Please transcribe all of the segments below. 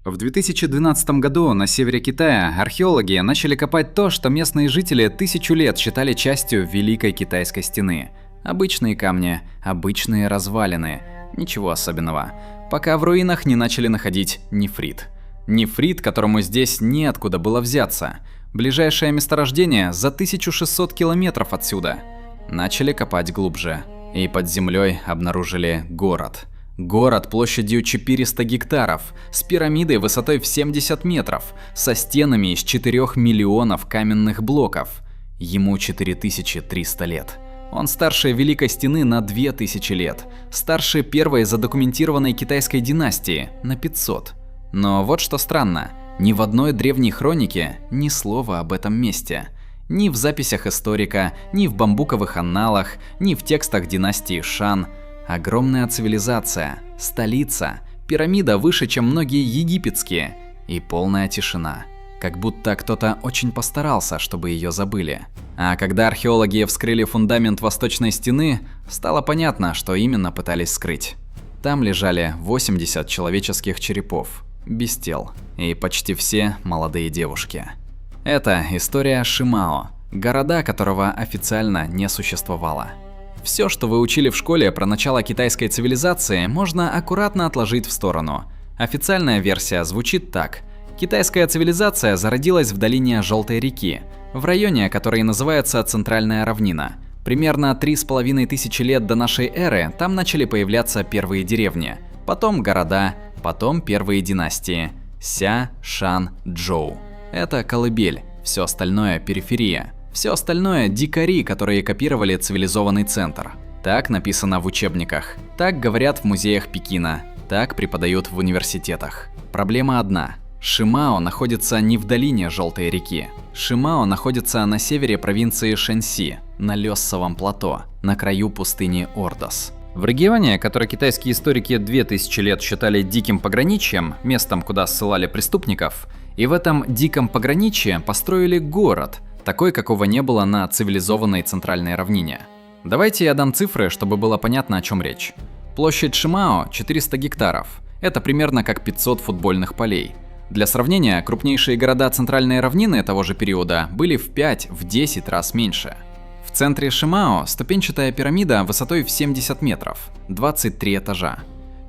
В 2012 году на севере Китая археологи начали копать то, что местные жители 1000 лет считали частью Великой Китайской стены. Обычные камни, обычные развалины, ничего особенного. Пока в руинах не начали находить нефрит. Нефрит, которому здесь неоткуда было взяться. Ближайшее месторождение за 1600 километров отсюда. Начали копать глубже. И под землей обнаружили город. Город площадью 400 гектаров, с пирамидой высотой в 70 метров, со стенами из 4 миллионов каменных блоков. Ему 4300 лет. Он старше Великой Стены на 2000 лет, старше первой задокументированной китайской династии на 500. Но вот что странно, ни в одной древней хронике ни слова об этом месте. Ни в записях историка, ни в бамбуковых анналах, ни в текстах династии Шан. Огромная цивилизация, столица, пирамида выше, чем многие египетские, и полная тишина. Как будто кто-то очень постарался, чтобы ее забыли. А когда археологи вскрыли фундамент восточной стены, стало понятно, что именно пытались скрыть. Там лежали 80 человеческих черепов, без тел, и почти все молодые девушки. Это история Шимао, города которого официально не существовало. Все, что вы учили в школе про начало китайской цивилизации, можно аккуратно отложить в сторону. Официальная версия звучит так. Китайская цивилизация зародилась в долине Желтой реки, в районе, который называется Центральная равнина. Примерно 3500 лет до нашей эры там начали появляться первые деревни, потом города, потом первые династии – Ся, Шан, Чжоу. Это колыбель, все остальное – периферия. Все остальное – дикари, которые копировали цивилизованный центр. Так написано в учебниках, так говорят в музеях Пекина, так преподают в университетах. Проблема одна. Шимао находится не в долине Желтой реки. Шимао находится на севере провинции Шэньси, на Лёссовом плато, на краю пустыни Ордос. В регионе, который китайские историки 2000 лет считали диким пограничьем, местом, куда ссылали преступников, и в этом диком пограничье построили город, такой, какого не было на цивилизованной центральной равнине. Давайте я дам цифры, чтобы было понятно, о чем речь. Площадь Шимао 400 гектаров. Это примерно как 500 футбольных полей. Для сравнения, крупнейшие города центральной равнины того же периода были в 5-10 раз меньше. В центре Шимао ступенчатая пирамида высотой в 70 метров, 23 этажа.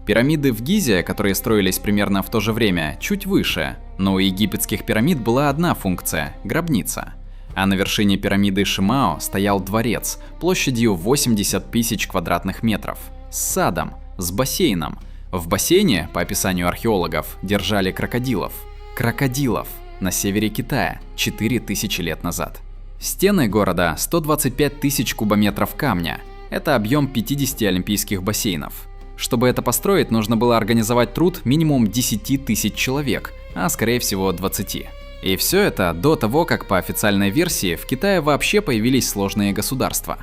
Пирамиды в Гизе, которые строились примерно в то же время, чуть выше, но у египетских пирамид была одна функция – гробница. А на вершине пирамиды Шимао стоял дворец площадью 80 тысяч квадратных метров, с садом, с бассейном. В бассейне, по описанию археологов, держали крокодилов. Крокодилов на севере Китая 4000 лет назад. Стены города 125 тысяч кубометров камня. Это объем 50 олимпийских бассейнов. Чтобы это построить, нужно было организовать труд минимум 10 тысяч человек, а скорее всего 20. И все это до того, как по официальной версии в Китае вообще появились сложные государства.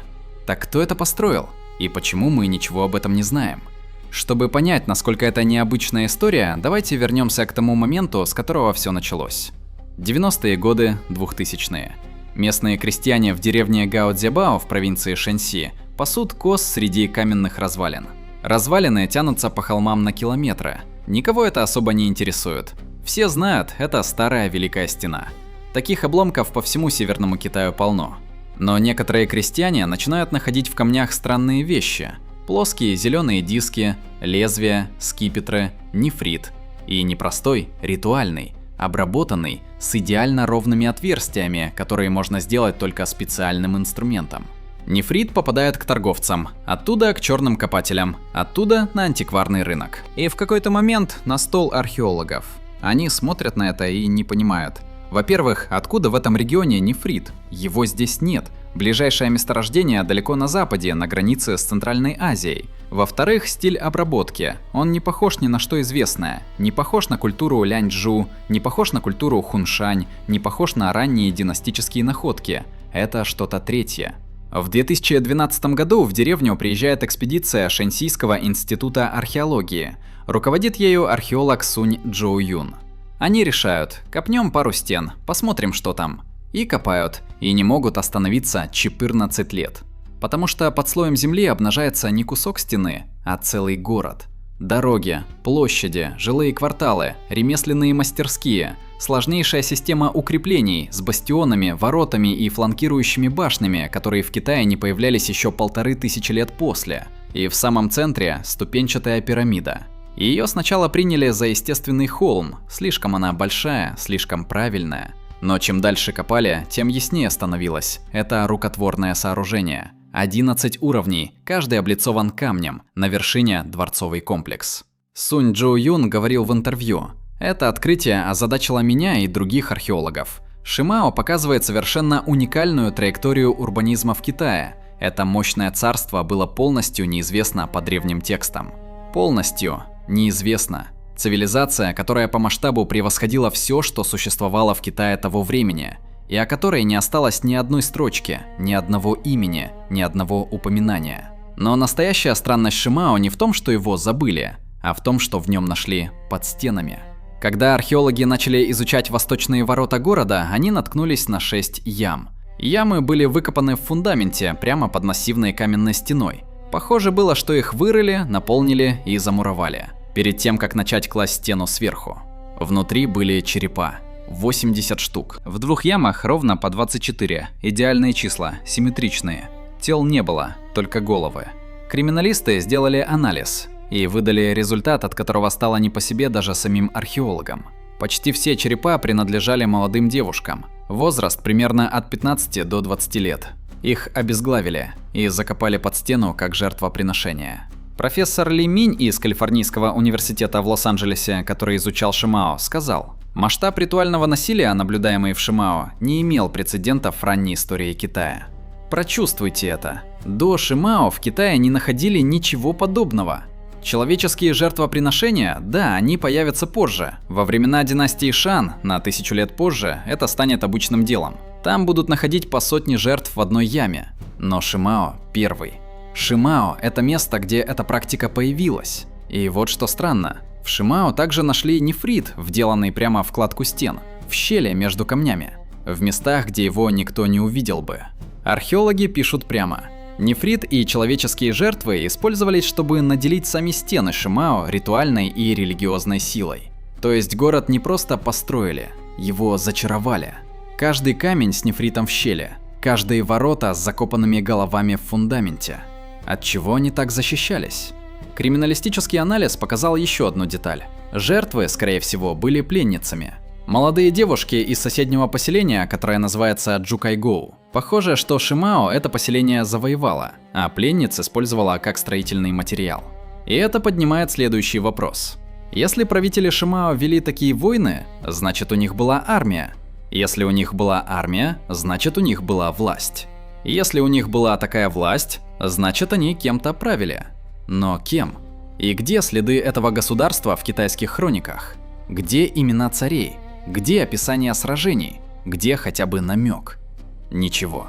Так кто это построил? И почему мы ничего об этом не знаем? Чтобы понять, насколько это необычная история, давайте вернемся к тому моменту, с которого все началось. 90-е годы, 2000-е. Местные крестьяне в деревне Гаоцзябао в провинции Шэньси пасут коз среди каменных развалин. Развалины тянутся по холмам на километры. Никого это особо не интересует. Все знают, это старая Великая Стена. Таких обломков по всему Северному Китаю полно. Но некоторые крестьяне начинают находить в камнях странные вещи. Плоские зеленые диски, лезвия, скипетры, нефрит. И не простой, ритуальный, обработанный, с идеально ровными отверстиями, которые можно сделать только специальным инструментом. Нефрит попадает к торговцам, оттуда к черным копателям, оттуда на антикварный рынок. И в какой-то момент на стол археологов. Они смотрят на это и не понимают. Во-первых, откуда в этом регионе нефрит? Его здесь нет. Ближайшее месторождение далеко на западе, на границе с Центральной Азией. Во-вторых, стиль обработки. Он не похож ни на что известное. Не похож на культуру Ляньчжу, не похож на культуру Хуншань, не похож на ранние династические находки. Это что-то третье. В 2012 году в деревню приезжает экспедиция Шэньсийского института археологии. Руководит ею археолог Сунь Чжоуюн. Они решают, копнем пару стен, посмотрим, что там. И копают, и не могут остановиться 14 лет. Потому что под слоем земли обнажается не кусок стены, а целый город. Дороги, площади, жилые кварталы, ремесленные мастерские, сложнейшая система укреплений с бастионами, воротами и фланкирующими башнями, которые в Китае не появлялись еще 1500 лет после. И в самом центре ступенчатая пирамида. Ее сначала приняли за естественный холм, слишком она большая, слишком правильная. Но чем дальше копали, тем яснее становилось. Это рукотворное сооружение. 11 уровней, каждый облицован камнем, на вершине дворцовый комплекс. Сунь Джоу Юн говорил в интервью: «Это открытие озадачило меня и других археологов. Шимао показывает совершенно уникальную траекторию урбанизма в Китае. Это мощное царство было полностью неизвестно по древним текстам. Полностью неизвестно. Цивилизация, которая по масштабу превосходила все, что существовало в Китае того времени, и о которой не осталось ни одной строчки, ни одного имени, ни одного упоминания. Но настоящая странность Шимао не в том, что его забыли, а в том, что в нем нашли под стенами». Когда археологи начали изучать восточные ворота города, они наткнулись на 6 ям. Ямы были выкопаны в фундаменте прямо под массивной каменной стеной. Похоже было, что их вырыли, наполнили и замуровали, перед тем, как начать класть стену сверху. Внутри были черепа. 80 штук. В 2 ямах ровно по 24. Идеальные числа, симметричные. Тел не было, только головы. Криминалисты сделали анализ и выдали результат, от которого стало не по себе даже самим археологам. Почти все черепа принадлежали молодым девушкам. Возраст примерно от 15 до 20 лет. Их обезглавили и закопали под стену как жертвоприношение. Профессор Ли Минь из Калифорнийского университета в Лос-Анджелесе, который изучал Шимао, сказал: «Масштаб ритуального насилия, наблюдаемый в Шимао, не имел прецедентов в ранней истории Китая». Прочувствуйте это. До Шимао в Китае не находили ничего подобного. Человеческие жертвоприношения, да, они появятся позже. Во времена династии Шан, на 1000 лет позже, это станет обычным делом. Там будут находить по сотне жертв в одной яме. Но Шимао первый. Шимао – это место, где эта практика появилась. И вот что странно. В Шимао также нашли нефрит, вделанный прямо в кладку стен, в щели между камнями, в местах, где его никто не увидел бы. Археологи пишут прямо: нефрит и человеческие жертвы использовались, чтобы наделить сами стены Шимао ритуальной и религиозной силой. То есть город не просто построили, его зачаровали. Каждый камень с нефритом в щели, каждые ворота с закопанными головами в фундаменте. От чего они так защищались? Криминалистический анализ показал еще одну деталь. Жертвы, скорее всего, были пленницами. Молодые девушки из соседнего поселения, которое называется Джукайгоу. Похоже, что Шимао это поселение завоевало, а пленниц использовала как строительный материал. И это поднимает следующий вопрос. Если правители Шимао вели такие войны, значит у них была армия. Если у них была армия, значит у них была власть. Если у них была такая власть, значит они кем-то правили. Но кем? И где следы этого государства в китайских хрониках? Где имена царей? Где описание сражений? Где хотя бы намек? Ничего.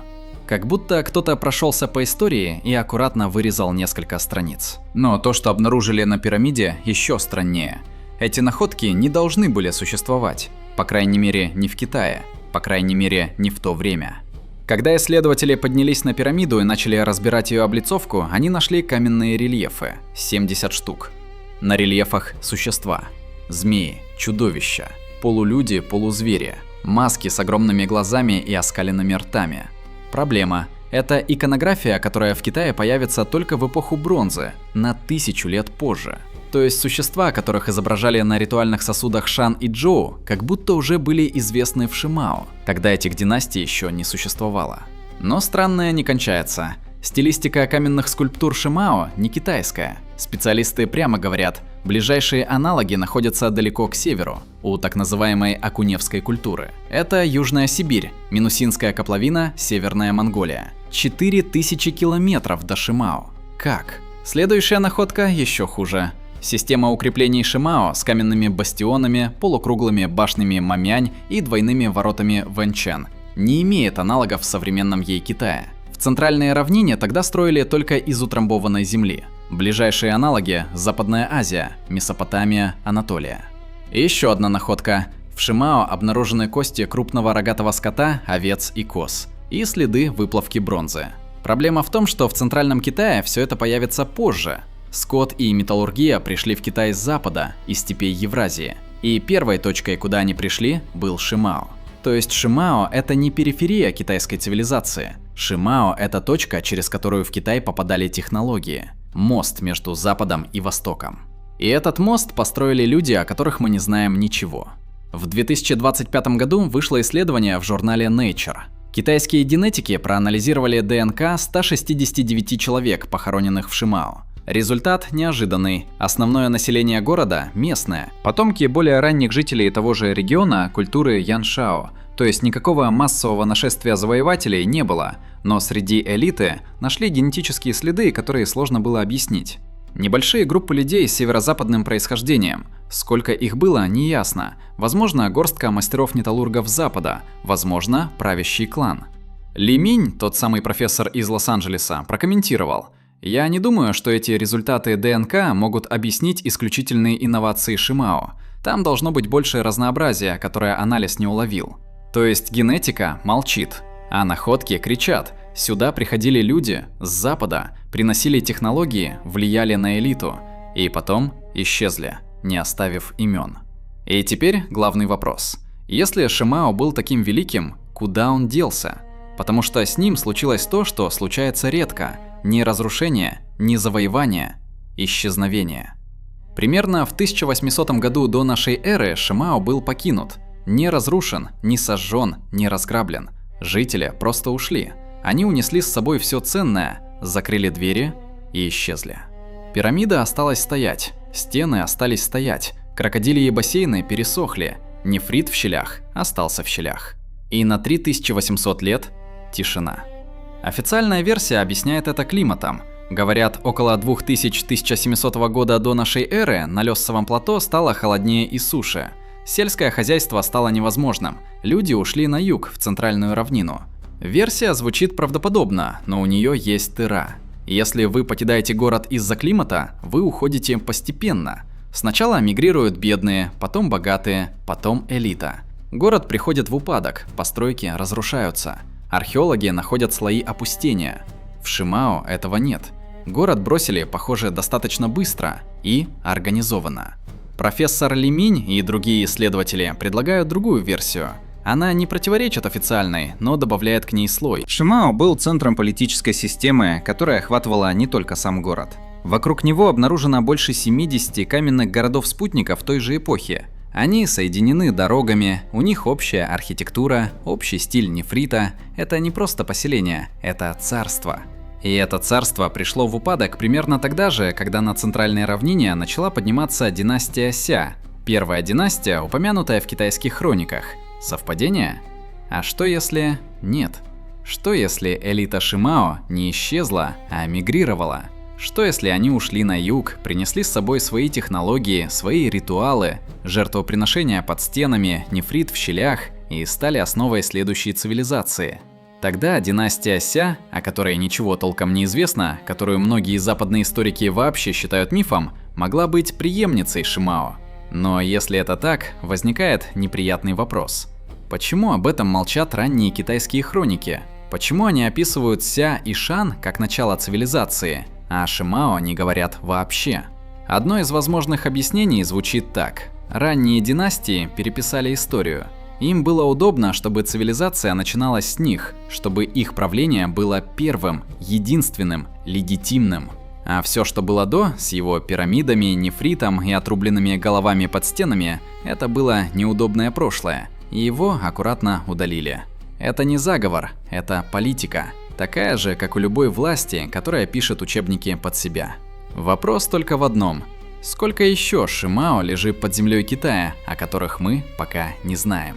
Как будто кто-то прошелся по истории и аккуратно вырезал несколько страниц. Но то, что обнаружили на пирамиде, еще страннее. Эти находки не должны были существовать. По крайней мере, не в Китае. По крайней мере, не в то время. Когда исследователи поднялись на пирамиду и начали разбирать ее облицовку, они нашли каменные рельефы, 70 штук. На рельефах существа, змеи, чудовища, полулюди, полузвери, маски с огромными глазами и оскаленными ртами. Проблема – это иконография, которая в Китае появится только в эпоху бронзы, на 1000 лет позже. То есть существа, которых изображали на ритуальных сосудах Шан и Джоу, как будто уже были известны в Шимао. Тогда этих династий еще не существовало. Но странное не кончается. Стилистика каменных скульптур Шимао не китайская. Специалисты прямо говорят, ближайшие аналоги находятся далеко к северу, у так называемой Акуневской культуры. Это Южная Сибирь, Минусинская котловина, Северная Монголия. 4000 километров до Шимао. Как? Следующая находка еще хуже. Система укреплений Шимао с каменными бастионами, полукруглыми башнями Мамянь и двойными воротами Вэньчэн не имеет аналогов в современном ей Китае. В центральной равнине тогда строили только из утрамбованной земли. Ближайшие аналоги – Западная Азия, Месопотамия, Анатолия. И еще одна находка. В Шимао обнаружены кости крупного рогатого скота, овец и коз, и следы выплавки бронзы. Проблема в том, что в центральном Китае все это появится позже. Скот и металлургия пришли в Китай с запада, из степей Евразии. И первой точкой, куда они пришли, был Шимао. То есть Шимао – это не периферия китайской цивилизации. Шимао – это точка, через которую в Китай попадали технологии. Мост между Западом и Востоком. И этот мост построили люди, о которых мы не знаем ничего. В 2025 году вышло исследование в журнале Nature. Китайские генетики проанализировали ДНК 169 человек, похороненных в Шимао. Результат неожиданный. Основное население города – местное. Потомки более ранних жителей того же региона культуры Яншао. То есть никакого массового нашествия завоевателей не было, но среди элиты нашли генетические следы, которые сложно было объяснить. Небольшие группы людей с северо-западным происхождением. Сколько их было, неясно. Возможно, горстка мастеров-металлургов Запада, возможно, правящий клан. Ли Минь, тот самый профессор из Лос-Анджелеса, прокомментировал: «Я не думаю, что эти результаты ДНК могут объяснить исключительные инновации Шимао. Там должно быть большее разнообразие, которое анализ не уловил». То есть генетика молчит, а находки кричат. Сюда приходили люди с Запада, приносили технологии, влияли на элиту, и потом исчезли, не оставив имен. И теперь главный вопрос. Если Шимао был таким великим, куда он делся? Потому что с ним случилось то, что случается редко. Не разрушение, не завоевание, исчезновение. Примерно в 1800 году до нашей эры Шимао был покинут. Не разрушен, не сожжен, не разграблен. Жители просто ушли. Они унесли с собой все ценное, закрыли двери и исчезли. Пирамида осталась стоять, стены остались стоять, крокодильи бассейны пересохли, нефрит в щелях остался в щелях. И на 3800 лет тишина. Официальная версия объясняет это климатом. Говорят, около 2000-1700 года до нашей эры на Лёссовом плато стало холоднее и суше. Сельское хозяйство стало невозможным, люди ушли на юг, в центральную равнину. Версия звучит правдоподобно, но у нее есть дыра. Если вы покидаете город из-за климата, вы уходите постепенно. Сначала мигрируют бедные, потом богатые, потом элита. Город приходит в упадок, постройки разрушаются. Археологи находят слои опустения. В Шимао этого нет. Город бросили, похоже, достаточно быстро и организованно. Профессор Ли Минь и другие исследователи предлагают другую версию. Она не противоречит официальной, но добавляет к ней слой. Шимао был центром политической системы, которая охватывала не только сам город. Вокруг него обнаружено больше 70 каменных городов-спутников той же эпохи. Они соединены дорогами, у них общая архитектура, общий стиль нефрита. Это не просто поселение, это царство. И это царство пришло в упадок примерно тогда же, когда на центральной равнине начала подниматься династия Ся. Первая династия, упомянутая в китайских хрониках. Совпадение? А что если нет? Что если элита Шимао не исчезла, а мигрировала? Что если они ушли на юг, принесли с собой свои технологии, свои ритуалы, жертвоприношения под стенами, нефрит в щелях и стали основой следующей цивилизации? Тогда династия Ся, о которой ничего толком не известно, которую многие западные историки вообще считают мифом, могла быть преемницей Шимао. Но если это так, возникает неприятный вопрос. Почему об этом молчат ранние китайские хроники? Почему они описывают Ся и Шан как начало цивилизации, а о Шимао не говорят вообще? Одно из возможных объяснений звучит так. Ранние династии переписали историю. Им было удобно, чтобы цивилизация начиналась с них, чтобы их правление было первым, единственным, легитимным. А все, что было до, с его пирамидами, нефритом и отрубленными головами под стенами, это было неудобное прошлое, и его аккуратно удалили. Это не заговор, это политика, такая же, как у любой власти, которая пишет учебники под себя. Вопрос только в одном. Сколько еще Шимао лежит под землей Китая, о которых мы пока не знаем?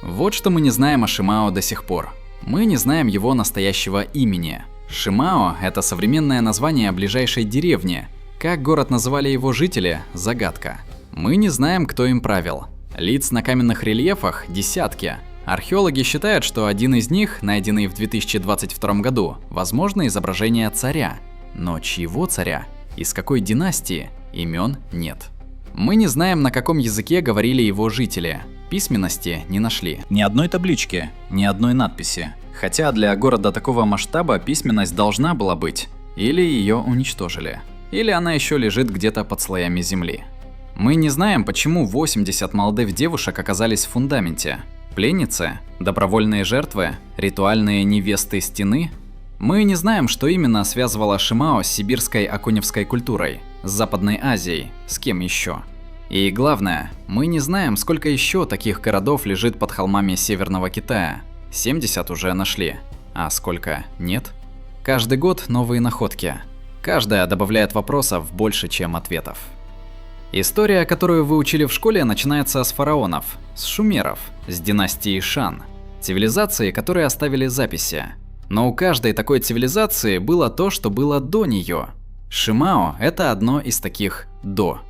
Вот что мы не знаем о Шимао до сих пор. Мы не знаем его настоящего имени. Шимао – это современное название ближайшей деревни. Как город называли его жители – загадка. Мы не знаем, кто им правил. Лиц на каменных рельефах – десятки. Археологи считают, что один из них, найденный в 2022 году, возможно изображение царя. Но чьего царя? Из какой династии? Имен нет. Мы не знаем, на каком языке говорили его жители. Письменности не нашли. Ни одной таблички, ни одной надписи. Хотя для города такого масштаба письменность должна была быть. Или ее уничтожили. Или она еще лежит где-то под слоями земли? Мы не знаем, почему 80 молодых девушек оказались в фундаменте. Пленницы? Добровольные жертвы? Ритуальные невесты стены? Мы не знаем, что именно связывало Шимао с сибирской окуневской культурой, с Западной Азией, с кем еще. И главное, мы не знаем, сколько еще таких городов лежит под холмами Северного Китая. 70 уже нашли, а сколько нет? Каждый год новые находки. Каждая добавляет вопросов больше, чем ответов. История, которую вы учили в школе, начинается с фараонов, с шумеров, с династии Шан. Цивилизации, которые оставили записи. Но у каждой такой цивилизации было то, что было до нее. Шимао – это одно из таких «до».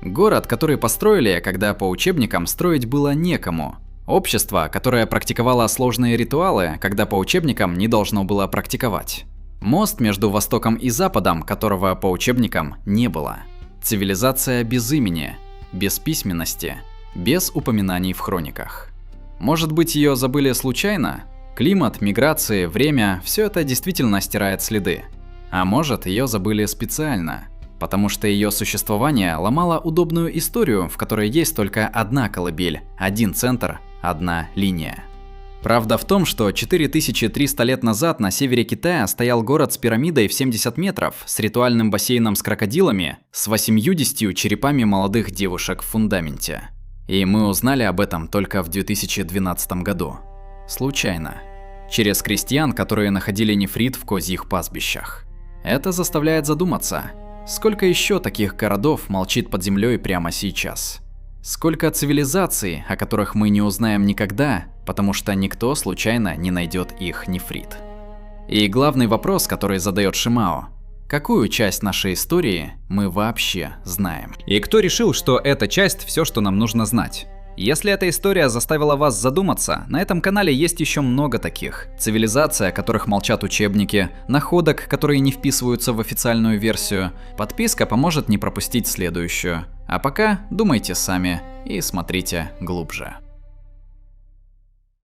Город, который построили, когда по учебникам строить было некому. Общество, которое практиковало сложные ритуалы, когда по учебникам не должно было практиковать. Мост между Востоком и Западом, которого по учебникам не было. Цивилизация без имени, без письменности, без упоминаний в хрониках. Может быть, ее забыли случайно? Климат, миграции, время – все это действительно стирает следы. А может, ее забыли специально, потому что ее существование ломало удобную историю, в которой есть только одна колыбель, один центр, одна линия. Правда в том, что 4300 лет назад на севере Китая стоял город с пирамидой в 70 метров, с ритуальным бассейном с крокодилами, с 80 черепами молодых девушек в фундаменте. И мы узнали об этом только в 2012 году. Случайно. Через крестьян, которые находили нефрит в козьих пастбищах. Это заставляет задуматься, сколько еще таких городов молчит под землей прямо сейчас. Сколько цивилизаций, о которых мы не узнаем никогда, потому что никто случайно не найдет их нефрит. И главный вопрос, который задает Шимао: какую часть нашей истории мы вообще знаем? И кто решил, что эта часть все, что нам нужно знать? Если эта история заставила вас задуматься, на этом канале есть еще много таких. Цивилизации, о которых молчат учебники, находок, которые не вписываются в официальную версию. Подписка поможет не пропустить следующую. А пока думайте сами и смотрите глубже.